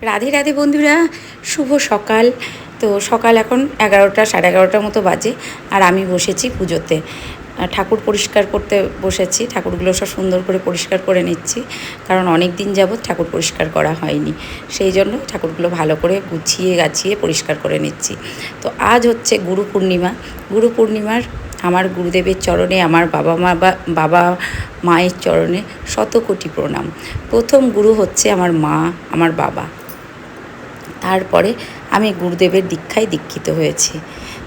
রাধে রাধে বন্ধুরা, শুভ সকাল। তো সকাল এখন 11টা, সাড়ে 11টার মতো বাজে। আর আমি বসেছি পুজোতে, ঠাকুর পরিষ্কার করতে বসেছি। ঠাকুরগুলো সব সুন্দর করে পরিষ্কার করে নিচ্ছি, কারণ অনেক দিন যাবৎ ঠাকুর পরিষ্কার করা হয়নি। সেই জন্য ঠাকুরগুলো ভালো করে গুছিয়ে গাছিয়ে পরিষ্কার করে নিচ্ছি। তো আজ হচ্ছে গুরু পূর্ণিমা। গুরু পূর্ণিমার আমার গুরুদেবের চরণে, আমার বাবা মায়ের চরণে শত কোটি প্রণাম। প্রথম গুরু হচ্ছে আমার মা, আমার বাবা। তারপরে আমি গুরুদেবের দীক্ষায় দীক্ষিত হয়েছি।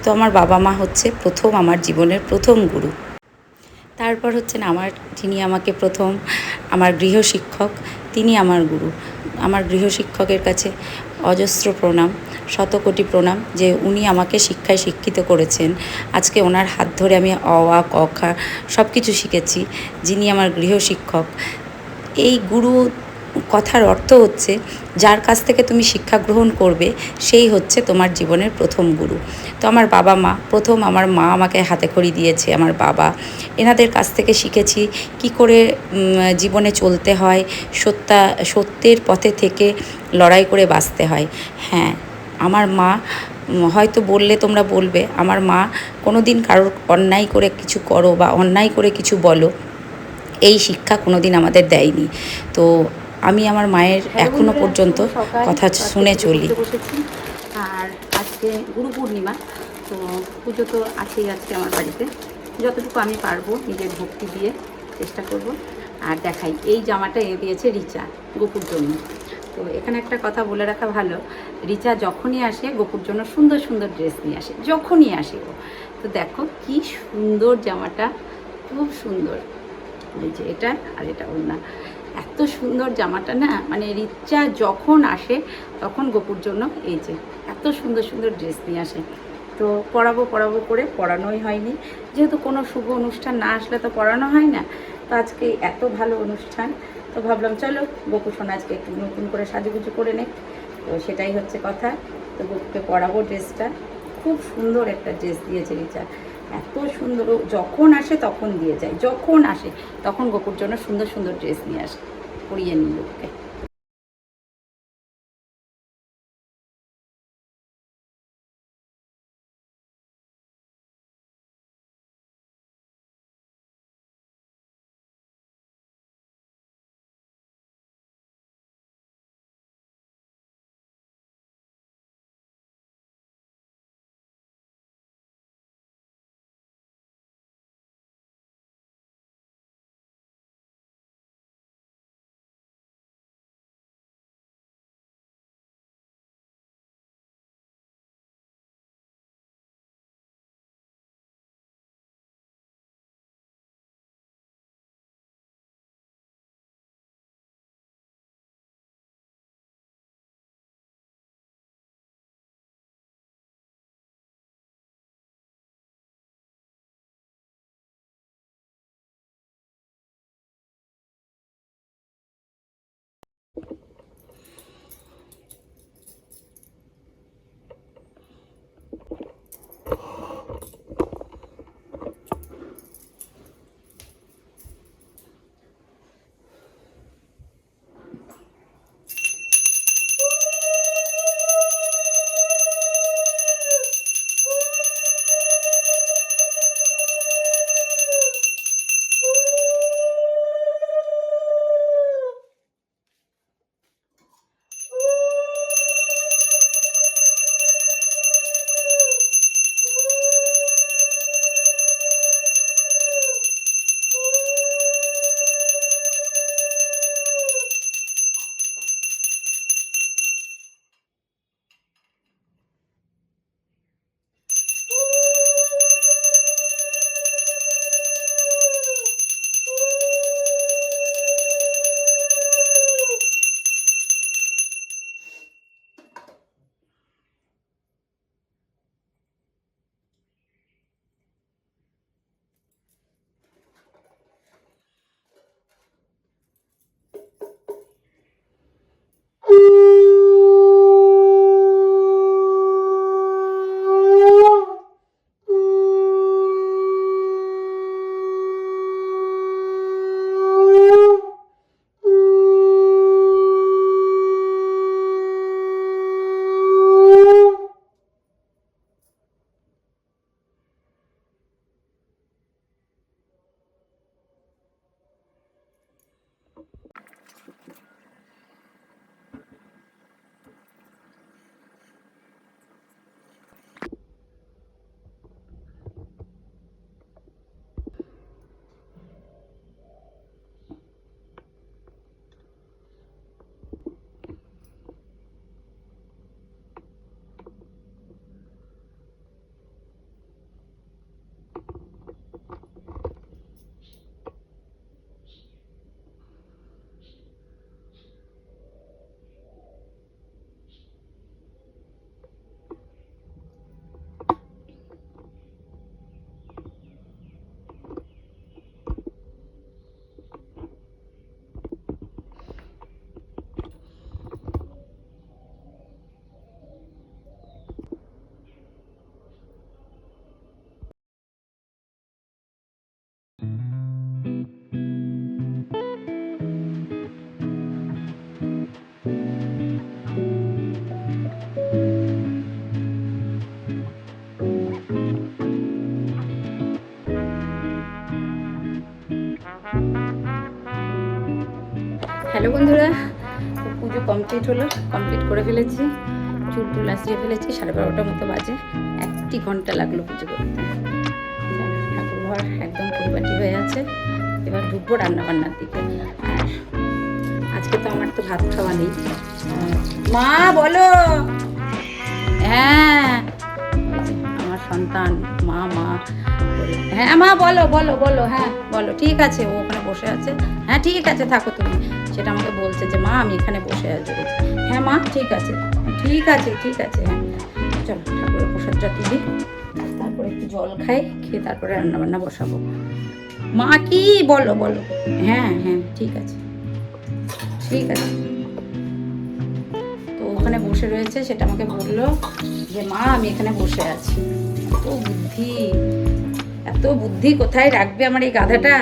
তো আমার বাবা মা হচ্ছে প্রথম আমার জীবনের প্রথম গুরু। তারপর হচ্ছেন যিনি আমাকে প্রথম আমার গৃহশিক্ষক, তিনি আমার গুরু। আমার গৃহশিক্ষকের কাছে অজস্র প্রণাম, শত কোটি প্রণাম, যে উনি আমাকে শিক্ষায় শিক্ষিত করেছেন। আজকে ওনার হাত ধরে আমি অ আ ক খ সব কিছু শিখেছি। যিনি আমার গৃহশিক্ষক, এই গুরু কথার অর্থ হচ্ছে, যার কাছ থেকে তুমি শিক্ষা গ্রহণ করবে সেই হচ্ছে তোমার জীবনের প্রথম গুরু। তো আমার বাবা মা প্রথম, আমার মা আমাকে হাতে খড়ি দিয়েছে, আমার বাবা, এনাদের কাছ থেকে শিখেছি কি করে জীবনে চলতে হয়, সত্যের পথে থেকে লড়াই করে বাঁচতে হয়। হ্যাঁ, আমার মা, হয়তো বললে তোমরা বলবে, আমার মা কোনো দিন কারোর অন্যায় করে কিছু করো বা অন্যায় করে কিছু বলো, এই শিক্ষা কোনো দিন আমাদের দেয়নি। তো আমি আমার মায়ের এখনও পর্যন্ত কথা শুনে চলি। আর আজকে গুরু পূর্ণিমা, তো পুজো তো আছেই আজকে আমার বাড়িতে। যতটুকু আমি পারবো নিজের ভক্তি দিয়ে চেষ্টা করব। আর দেখাই, এই জামাটা দিয়েছে রিচা গোপুর জন্য। তো এখানে একটা কথা বলে রাখা ভালো, রিচা যখনই আসে গোপুর জন্য সুন্দর সুন্দর ড্রেস নিয়ে আসে, যখনই আসে ও। তো দেখো কি সুন্দর জামাটা, খুব সুন্দর। এই যে এটা, আর এটা ওড়না, এত সুন্দর জামাটা না, মানে রিচা যখন আসে তখন গোপুর জন্য এই যে এত সুন্দর সুন্দর ড্রেস নিয়ে আসে। তো পরাবো করে পরানোই হয়নি, যেহেতু কোনো শুভ অনুষ্ঠান না আসলে তো পরানো হয় না। তো আজকে এত ভালো অনুষ্ঠান, তো ভাবলাম চলো গোপু সোনা আজকে একটু নতুন করে সাজুগুজু করে নে। তো সেটাই হচ্ছে কথা। তো গোপুকে পরাবো ড্রেসটা। খুব সুন্দর একটা ড্রেস দিয়েছে রিচা, এত সুন্দর। ও যখন আসে তখন দিয়ে যায়, যখন আসে তখন গোপুর জন্য সুন্দর সুন্দর ড্রেস নিয়ে আসে, পরিয়ে নিই গোপুকে। কমপ্লিট হলো, কমপ্লিট করে ফেলেছি, চুল টুল আসিয়ে ফেলেছি। 12:30টার মতো বাজে, 1 ঘন্টা লাগলো পুজো করতে। ঠাকুর ঘর একদম পরিপাটি হয়ে আছে। এবার ঢুকবো রান্নাবান্নার দিকে। আর আজকে তো আমার তো ভাত খাওয়া নেই। মা বলো। হ্যাঁ, আমার সন্তান মা মা বলে। হ্যাঁ মা বলো বলো বলো, হ্যাঁ বলো। ঠিক আছে, ও ওখানে বসে আছে। হ্যাঁ ঠিক আছে, থাকো তুমি। সেটা আমাকে বলছে যে মা আমি এখানে বসে আছি। হ্যাঁ মা ঠিক আছে, ঠিক আছে, ঠিক আছে। হ্যাঁ চলো ঠাকুরের প্রসাদটা তুলি, তারপরে একটু জল খাই, খেয়ে তারপরে রান্নাবান্না বসাবো। মা কি বলো বলো। হ্যাঁ হ্যাঁ ঠিক আছে, ঠিক আছে। তো ওখানে বসে রয়েছে, সেটা আমাকে বললো যে মা আমি এখানে বসে আছি। এত বুদ্ধি, এত বুদ্ধি কোথায় রাখবে আমার এই গাধাটা?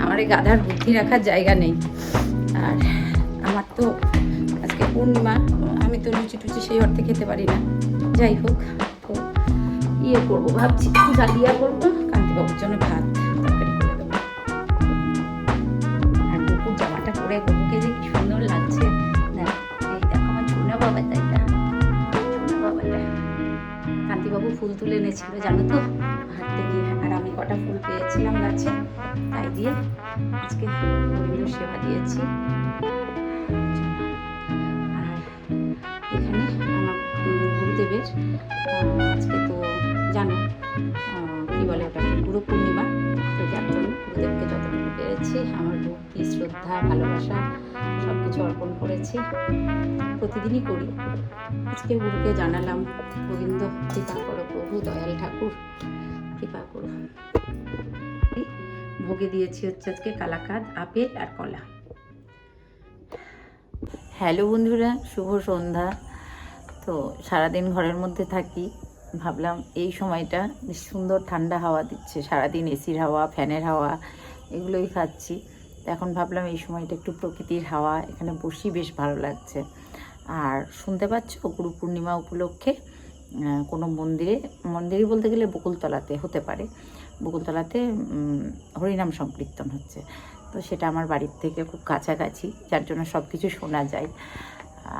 আমার এই গাধার বুদ্ধি রাখার জায়গা নেই। আর আমার তো আজকে পূর্ণিমা, আমি তো লুচি টুচি সেই অর্থে খেতে পারি না। যাই হোক, তো ইয়ে করবো ভাবছি, একটু ডালিয়া করবো, কান্তিবাবুর জন্য ভাত তরকারি করে দেবো। আর বুকুর জামাটা পরে বুকুকে যে কি সুন্দর লাগছে। আমার ছোনা বাবাটা, এটা ছোনা বাবাটা। কান্তিবাবু ফুল তুলে এনেছিল জানো তো, হাঁটতে গিয়ে। আর আমি কটা ফুল পেয়েছিলাম গাছে, তাই দিয়ে আজকে গোবিন্দ সেবা দিয়েছি। আর এখানে আমার গুরুদেবের আজকে তো জানো কি বলে ওটা, গুরু পূর্ণিমা। তো যার জন্য গুরুদেবকে যতটুকু পেরেছি আমার ভক্তি শ্রদ্ধা ভালোবাসা সব কিছু অর্পণ করেছি, প্রতিদিনই করি। আজকে গুরুকে জানালাম, গোবিন্দ কৃপা করো প্রভু, দয়াল ঠাকুর কৃপা করো। ভোগে দিয়েছি হচ্ছে আজকে কালাকাঁদ, আপেল আর কলা। হ্যালো বন্ধুরা, শুভ সন্ধ্যা। তো সারাদিন ঘরের মধ্যে থাকি, ভাবলাম এই সময়টা বেশ সুন্দর ঠান্ডা হাওয়া দিচ্ছে, সারাদিন এসির হাওয়া ফ্যানের হাওয়া এগুলোই খাচ্ছি। তো এখন ভাবলাম এই সময়টা একটু প্রকৃতির হাওয়া, এখানে বসি, বেশ ভালো লাগছে। আর শুনতে পাচ্ছ, গুরু পূর্ণিমা উপলক্ষে কোনো মন্দিরে বলতে গেলে বকুলতলাতে হতে পারে, বকুলতলাতে হরিনাম সংকীর্তন হচ্ছে। তো সেটা আমার বাড়ির থেকে খুব কাছাকাছি, যার জন্য সব কিছু শোনা যায়।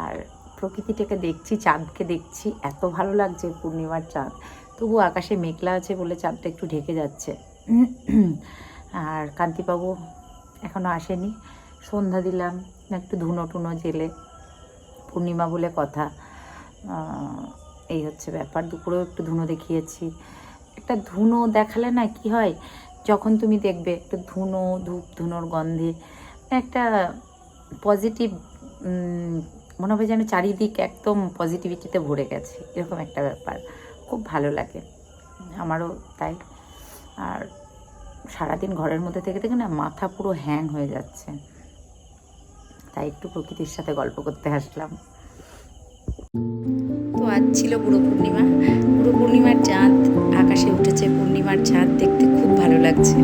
আর প্রকৃতিটাকে দেখছি, চাঁদকে দেখছি, এত ভালো লাগছে, পূর্ণিমার চাঁদ। তবু আকাশে মেঘলা আছে বলে চাঁদটা একটু ঢেকে যাচ্ছে। আর কান্তিবাবু এখনও আসেনি, সন্ধ্যা দিলাম, একটু ধুনো টুনো জেলে, পূর্ণিমা বলে কথা। এই হচ্ছে ব্যাপার। দুপুরেও একটু ধুনো দেখিয়েছি। একটা ধুনো দেখালে না কি হয়, যখন তুমি দেখবে একটা ধুনো, ধূপ ধুনোর গন্ধে একটা পজিটিভ মনে হবে যেন চারিদিক একদম পজিটিভিটিতে ভরে গেছে, এরকম একটা ব্যাপার, খুব ভালো লাগে আমারও তাই। আর সারাদিন ঘরের মধ্যে থেকে থেকে না মাথা পুরো হ্যাং হয়ে যাচ্ছে, তাই একটু প্রকৃতির সাথে গল্প করতে আসলাম। তো আজ ছিল গুরু পূর্ণিমা, গুরু পূর্ণিমার চাঁদ আকাশে উঠেছে, পূর্ণিমার চাঁদ দেখতে খুব ভালো লাগছে।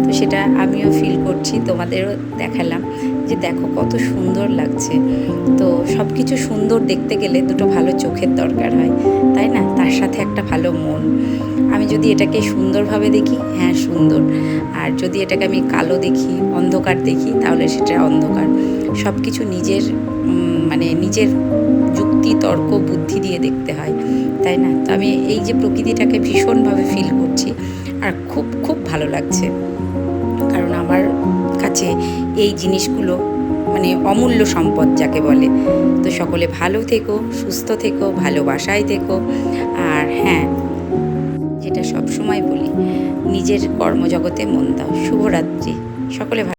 তো সেটা আমিও ফিল করছি, তোমাদেরও দেখালাম যে দেখো কত সুন্দর লাগছে। তো সব কিছু সুন্দর দেখতে গেলে দুটো ভালো চোখের দরকার হয়, তাই না? তার সাথে একটা ভালো মন। আমি যদি এটাকে সুন্দরভাবে দেখি, হ্যাঁ সুন্দর, আর যদি এটাকে আমি কালো দেখি, অন্ধকার দেখি, তাহলে সেটা অন্ধকার। সব কিছু নিজের নিজের যুক্তি তর্ক বুদ্ধি দিয়ে দেখতে হয়, তাই না? তো আমি এই যে প্রকৃতিটাকে ভীষণভাবে ফিল করছি, আর খুব খুব ভালো লাগছে, কারণ আমার কাছে এই জিনিসগুলো অমূল্য সম্পদ যাকে বলে। তো সকলে ভালো থেকো, সুস্থ থেকো, ভালোবাসায় থেকো। আর হ্যাঁ, যেটা সবসময় বলি, নিজের কর্মজগতে মন দাও। শুভরাত্রি, সকলে ভালো।